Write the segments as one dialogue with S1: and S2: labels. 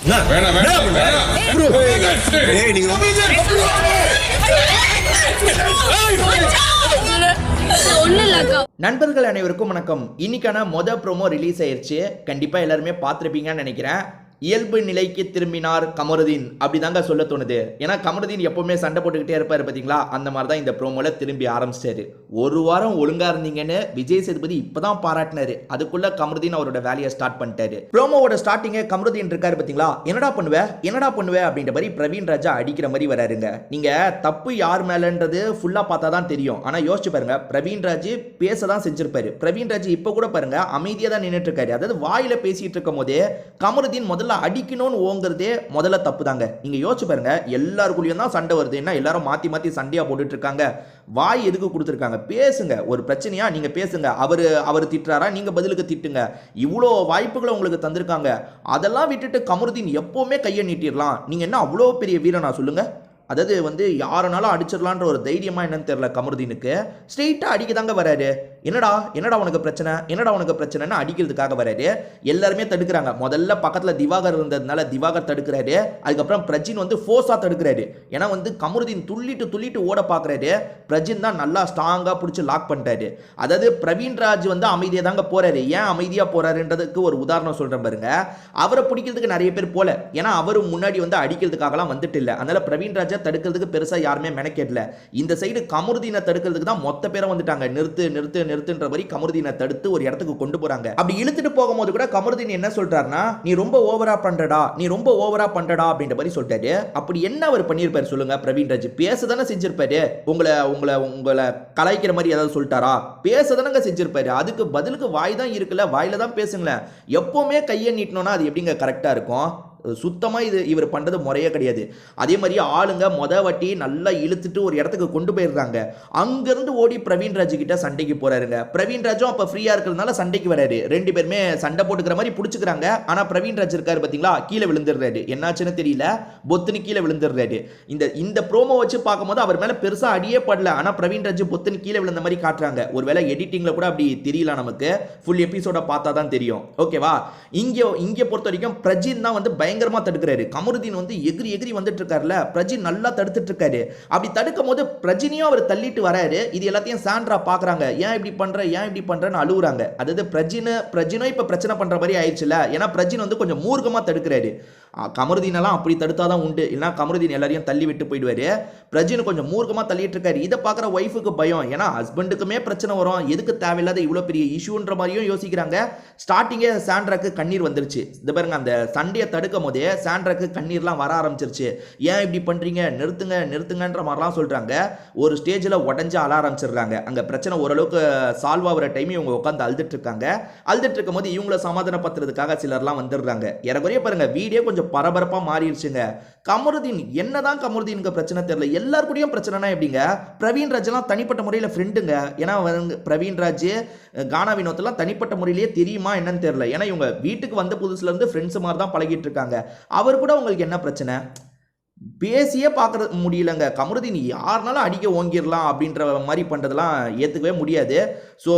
S1: நண்பர்கள் அனைவருக்கும் வணக்கம். இன்னைக்கான ப்ரோமோ ரிலீஸ் ஆயிருச்சு. கண்டிப்பா எல்லாருமே பார்த்திருப்பீங்கன்னு நினைக்கிறேன். இயல்பு நிலைக்கு திரும்பினார் கமருதீன் அப்படிதாங்க சொல்ல தோணுது. ஏன்னா கமருதீன் எப்பவுமே சண்டை போட்டுக்கிட்டே இருப்பாரு பார்த்தீங்களா, அந்த மாதிரி தான் இந்த ப்ரோமோல திரும்பி ஆரம்பிச்சிட்டாரு. ஒரு வாரம் ஒழுங்கா இருந்தீங்கன்னு விஜய் சேதுபதி இப்பதான் பாராட்டினாரு. அதுக்குள்ள கமருதீன் அவரோட வேலையை ஸ்டார்ட் பண்ணிட்டாரு. ப்ரோமோவோட ஸ்டார்டிங்கே கமருதீன் இருக்காரு பார்த்தீங்களா, என்னடா பண்ணுவே அப்படின்ற மாதிரி பிரவீன் ராஜா அடிக்கிற மாதிரி வராருங்க. நீங்க தப்பு யார் மேலன்றது ஃபுல்லா பார்த்தா தான் தெரியும். ஆனா யோசிச்சு பாருங்க, பிரவீன் ராஜ் பேச தான் செஞ்சிருப்பாரு. பிரவீன் ராஜ் இப்ப கூட பாருங்க அமைதியா தான் நின்றுட்டு இருக்காரு. அதாவது வாயில பேசிட்டு இருக்கும் போதே கமருதீன் முதல்ல அடிக்கணும்னு ஓங்கிறதே முதல்ல தப்பு தாங்க. நீங்க யோசிச்சு பாருங்க, எல்லாருக்குள்ளயும் தான் சண்டை வருது. என்ன எல்லாரும் மாத்தி சண்டையா போட்டுட்டு இருக்காங்க? வாய் எதுக்கு கொடுத்துருக்காங்க? பேசுங்க. ஒரு பிரச்சனையா நீங்க பேசுங்க. அவரு திட்டுறாரா, நீங்க பதிலுக்கு திட்டுங்க. இவ்வளோ வாய்ப்புகளை உங்களுக்கு தந்திருக்காங்க. அதெல்லாம் விட்டுட்டு கமருதீன் எப்பவுமே கையை நீட்டிடலாம். நீங்க என்ன அவ்வளோ பெரிய வீரனா சொல்லுங்க? அதாவது யாரனாலும் அடிச்சிடலான்ற ஒரு தைரியமா என்னன்னு தெரியல கமருதீனுக்கு. ஸ்ட்ரெயிட்டா அடிக்க தாங்க வராரு. என்னடா உனக்கு பிரச்சனை அடிக்கிறதுக்காக வராரு. எல்லாருமே தடுக்கிறாங்க. முதல்ல பக்கத்துல திவாகர் இருந்ததுனால திவாகர் தடுக்கிறாரு. அதுக்கப்புறம் பிரஜின் ஃபோர்ஸா தடுக்கிறாரு. ஏன்னா கமருதீன் துள்ளிட்டு ஓட பாக்குறாரு. பிரஜின் தான் நல்லா ஸ்ட்ராங்கா பிடிச்சி லாக் பண்ணிட்டாரு. அதாவது பிரவீன் ராஜ் அமைதியா தாங்க போறாரு. ஏன் அமைதியா போறாருன்றதுக்கு ஒரு உதாரணம் சொல்றேன் பாருங்க. அவரை பிடிக்கிறதுக்கு நிறைய பேர் போல. ஏன்னா அவரு முன்னாடி அடிக்கிறதுக்காகலாம் வந்துட்டு இல்லை. அதனால பிரவீன் ராஜா தடுக்கிறதுக்கு பெருசா யாருமே மெனக்கெடல. இந்த சைடு கமருதீனை தடுக்கிறதுக்கு தான் மொத்த பேரை வந்துட்டாங்க. நிறுத்துன்ற மாதிரி கமருதீனை தடுத்து ஒரு இடத்துக்கு கொண்டு போறாங்க. அப்படி இழுத்துட்டு போகும்போது கூட கமருதீன் என்ன சொல்றாருன்னா, நீ ரொம்ப ஓவரா பண்றடா அப்படின்ற மாதிரி சொல்லிட்டாரு. அப்படி என்ன அவர் பண்ணியிருப்பாரு சொல்லுங்க? பிரவீன் ராஜ் பேசதானே செஞ்சிருப்பாரு. உங்களை கலாய்க்கிற மாதிரி ஏதாவது சொல்லிட்டாரா? பேசதானங்க செஞ்சிருப்பாரு. அதுக்கு பதிலுக்கு வாய் தான் இருக்குல்ல, வாயில தான் பேசுங்களேன். எப்பவுமே கையை நீட்டணும்னா அது எப்படிங்க கரெக்டா இருக்கும்? சுத்தமாக இவர் பண்ணுறது முறையே கிடையாது. அதே மாதிரி ஆளுங்க வாட்டி நல்லா இழுத்துட்டு ஒரு இடத்துக்கு கொண்டு போயிடுறாங்க. அங்கேருந்து ஓடி பிரவீன் ராஜ் கிட்ட சண்டைக்கு போறாருங்க. பிரவீன் ராஜும் அப்போ ஃப்ரீயாக இருக்கிறதுனால சண்டைக்கு வராரு. ரெண்டு பேருமே சண்டை போட்டுக்கிற மாதிரி பிடிச்சிக்கிறாங்க. ஆனால் பிரவீன் ராஜ் இருக்காரு பார்த்தீங்களா, கீழே விழுந்துடுறாரு. என்னாச்சுன்னு தெரியல, பொத்துன்னு கீழே விழுந்துடுறாரு. இந்த ப்ரோமோ வச்சு பார்க்கும்போது அவர் மேலே பெருசாக அடியே படல. ஆனால் பிரவீன் ராஜ் பொத்துன்னு கீழே விழுந்த மாதிரி காட்டுறாங்க. ஒருவேளை எடிட்டிங்கில் கூட அப்படி தெரியல, நமக்கு ஃபுல் எபிசோட பார்த்தா தான் தெரியும். ஓகேவா? இங்கே பொறுத்த வரைக்கும் பிரஜின் தான் பயங்கரமா தடுக்கிறாரு. கமருதீன் எகிரி வந்துட்டு இருக்காருல, பிரஜின் நல்லா தடுத்துட்டு இருக்காரு. அப்படி தடுக்கும் போது பிரஜினியும் அவர் தள்ளிட்டு வராரு. இது எல்லாத்தையும் சாண்ட்ரா பாக்குறாங்க. ஏன் இப்படி பண்றன்னு அழுகுறாங்க. அதாவது பிரஜினும் இப்ப பிரச்சனை பண்ற மாதிரி ஆயிடுச்சுல. ஏன்னா பிரஜின் கொஞ்சம் மூர்க்கமா தடுக்கிறாரு. கமருதீனெல்லாம் அப்படி தடுத்தாதான் உண்டு, இல்லைன்னா கமருதீன் எல்லாரையும் தள்ளி விட்டு போயிடுவாரு. பிரஜின் கொஞ்சம் மூர்க்கமா தள்ளிட்டு இருக்காரு. இதை பார்க்குற ஒய்ஃபுக்கு பயம். ஏன்னா ஹஸ்பண்டுக்குமே பிரச்சனை வரும், எதுக்கு தேவையில்லாத இவ்வளோ பெரிய இஷ்யூன்ற மாதிரியும் யோசிக்கிறாங்க. ஸ்டார்டிங்கே சாண்ட்ராக்கு கண்ணீர் வந்துருச்சு. இது பாருங்க, அந்த சண்டையை தடுக்கும் போதே சாண்ட்ராக்கு கண்ணீர்லாம் வர ஆரம்பிச்சிருச்சு. ஏன் இப்படி பண்றீங்க, நிறுத்துங்கன்ற மாதிரிலாம் சொல்றாங்க. ஒரு ஸ்டேஜில் உடஞ்சு அழ ஆரம்பிச்சிடுறாங்க. அங்கே பிரச்சனை ஓரளவுக்கு சால்வ் ஆகிற டைம் இவங்க உட்காந்து அழுதுட்டு இருக்காங்க. அழுதுட்டு இருக்கும் போது இவங்களை சமாதானப்படுத்துறதுக்காக சிலர்லாம் வந்துடுறாங்க. ஏறக்குறைய பாருங்க, வீடியோ கொஞ்சம் பரபரப்பா மாறிடுச்சுங்க. கமருதீன் என்னதான் கமருதீனுக்கு பிரச்சனை தெரியல. எல்லாருக்கூடயும் பிரச்சனைனா எப்படிங்க? பிரவீன் ராஜ் எல்லாம் தனிப்பட்ட முறையில் ஃப்ரெண்டுங்க. ஏன்னா பிரவீன் ராஜ் கானா வினோத்லாம் தனிப்பட்ட முறையிலேயே தெரியுமா என்னன்னு தெரியல. ஏன்னா இவங்க வீட்டுக்கு வந்த புதுசுல இருந்து ஃப்ரெண்ட்ஸ் மாதிரி தான் பழகிட்டு இருக்காங்க. அவர் கூட உங்களுக்கு என்ன பிரச்சனை? பேசியே பார்க்கறது முடியலங்க. கமருதீன் யாருனாலும் அடிக்க ஓங்கிடலாம் அப்படின்ற மாதிரி பண்ணுறதுலாம் ஏற்றுக்கவே முடியாது. ஸோ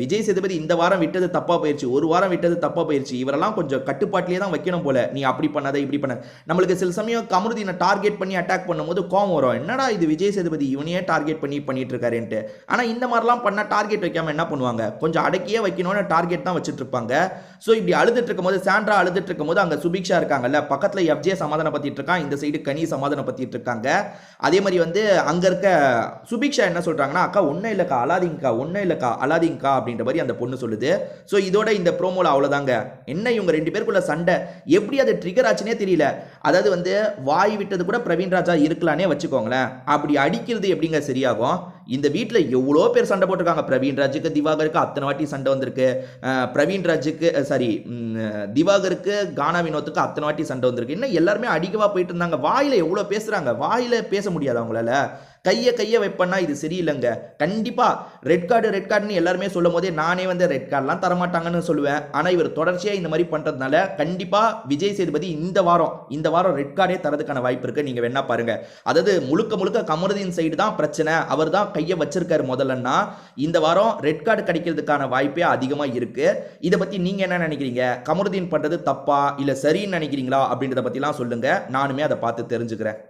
S1: விஜய் சேதுபதி இந்த வாரம் விட்டது தப்பாக போயிடுச்சு, ஒரு வாரம் விட்டது தப்பாக போயிடுச்சு. இவரெல்லாம் கொஞ்சம் கட்டுப்பாட்டிலே தான் வைக்கணும் போல. நீ அப்படி பண்ணாத இப்படி பண்ண. நம்மளுக்கு சில சமயம் கமருதீனை டார்கெட் பண்ணி அட்டாக் பண்ணும்போது கோவம் வரும். என்னடா இது விஜய் சேதுபதி இவனையே டார்கெட் பண்ணிட்டு இருக்காருன்ட்டு. ஆனால் இந்த மாதிரிலாம் பண்ணால் டார்கெட் வைக்காமல் என்ன பண்ணுவாங்க? கொஞ்சம் அடக்கியே வைக்கணும்னு டார்கெட் தான் வச்சுட்டு இருப்பாங்க. ஸோ இப்படி அழுதுட்டு இருக்கும் போது, சாண்ட்ரா அழுதுட்டு இருக்கும் போது, அங்கே சுபிக்ஷா இருக்காங்கல்ல, பக்கத்தில் எஃப்ஜே சமாதானப்படுத்திட்டு இருக்கான், இந்த சைடு கனி சமாதானப்படுத்திட்டு இருக்காங்க. அதே மாதிரி அங்க இருக்க சுபிக்ஷா என்ன சொல்றாங்கன்னா, அக்கா ஒன்னும் இல்லக்கா அலாதீங்கக்கா அப்படின்ற மாதிரி அந்த பொண்ணு சொல்லுது. ஸோ இதோட இந்த ப்ரோமோல அவ்வளோதாங்க. என்ன இவங்க ரெண்டு பேருக்குள்ள சண்டை எப்படி அது ட்ரிகர் ஆச்சுன்னே தெரியல. அதாவது வாய் விட்டது கூட பிரவீன் ராஜா இருக்கலானே வச்சுக்கோங்களேன். அப்படி அடிக்கிறது எப்படிங்க சரியாகும்? இந்த வீட்டில் எவ்வளோ பேர் சண்டை போட்டிருக்காங்க. பிரவீன் ராஜுக்கு திவாகருக்கு அத்தனை வாட்டி சண்டை வந்திருக்கு. பிரவீன் ராஜுக்கு திவாகருக்கு கானா வினோத்துக்கு அத்தனை வாட்டி சண்டை வந்திருக்கு. இன்னும் எல்லாருமே அடிக்கவா போயிட்டு இருந்தாங்க. வாயில எவ்வளோ பேசுறாங்க, வாயில பேச முடியாது அவங்களால. கைய வைப்பேன்னா இது சரியில்லைங்க. கண்டிப்பா ரெட் கார்டுன்னு எல்லாருமே சொல்லும்போதே நானே வந்து ரெட் கார்ட்லாம் தரமாட்டாங்கன்னு சொல்லுவேன். ஆனா இவர் தொடர்ச்சியா இந்த மாரி பண்றதுனால கண்டிப்பா விஜய் சேதுபதி இந்த வாரம் ரெட் கார்டே தரதுக்கான வாய்ப்பு இருக்கு. நீங்க வேணா பாருங்க. அதாவது முழுக்க கமருதீன் சைடு தான் பிரச்சனை. அவர் தான் கைய வச்சிருக்காரு முதல்லன்னா, இந்த வாரம் ரெட் கார்டு கிடைக்கிறதுக்கான வாய்ப்பே அதிகமா இருக்கு. இத பத்தி நீங்க என்ன நினைக்கிறீங்க? கமருதீன் பண்றது தப்பா? இல்ல சரின்னு நினைக்கிறீங்களா? அப்படின்றத பத்திலாம் சொல்லுங்க. நானுமே அத பார்த்து தெரிஞ்சுக்கிறேன்.